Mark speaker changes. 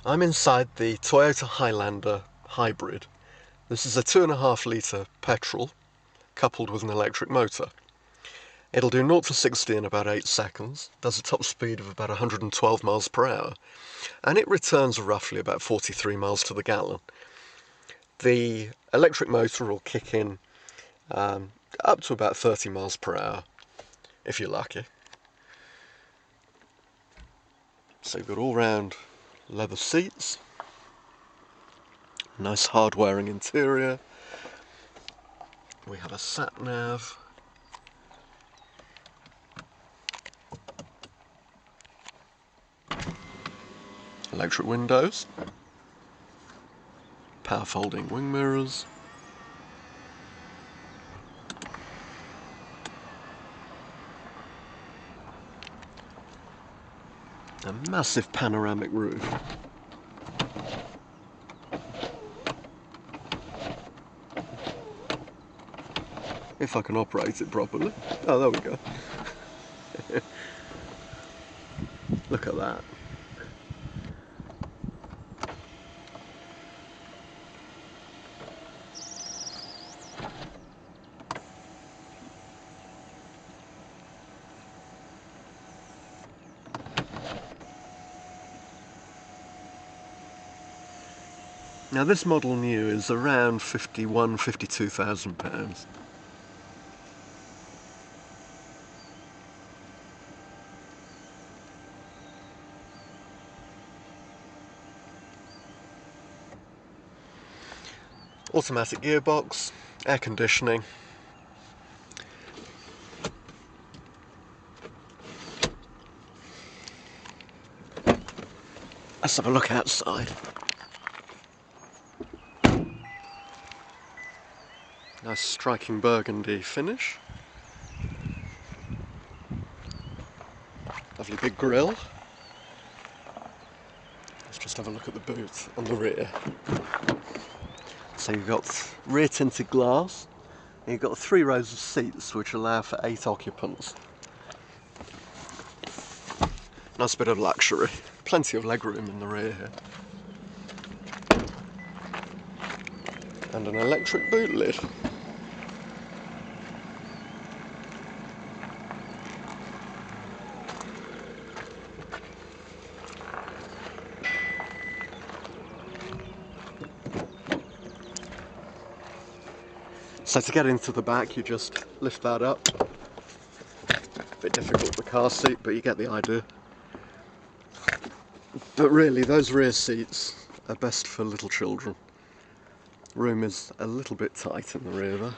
Speaker 1: I'm inside the Toyota Highlander hybrid. This is a 2.5 litre petrol coupled with an electric motor. It'll do 0 to 60 in about 8 seconds, does a top speed of about 112 miles per hour, and it returns roughly about 43 miles to the gallon. The electric motor will kick in up to about 30 miles per hour, if you're lucky. So you've got all-round leather seats, nice hard-wearing interior. We have a sat-nav, electric windows, power folding wing mirrors, a massive panoramic roof. If I can operate it properly. Oh, there we go. Look at that. Now this model new is around £52,000. Automatic gearbox, air conditioning. Let's have a look outside. Nice striking burgundy finish. Lovely big grille. Let's just have a look at the boot on the rear. So you've got rear tinted glass, and you've got 3 rows of seats which allow for 8 occupants. Nice bit of luxury. Plenty of legroom in the rear here. And an electric boot lid. So to get into the back, you just lift that up. A bit difficult with the car seat, but you get the idea. But really, those rear seats are best for little children. Room is a little bit tight in the rear there.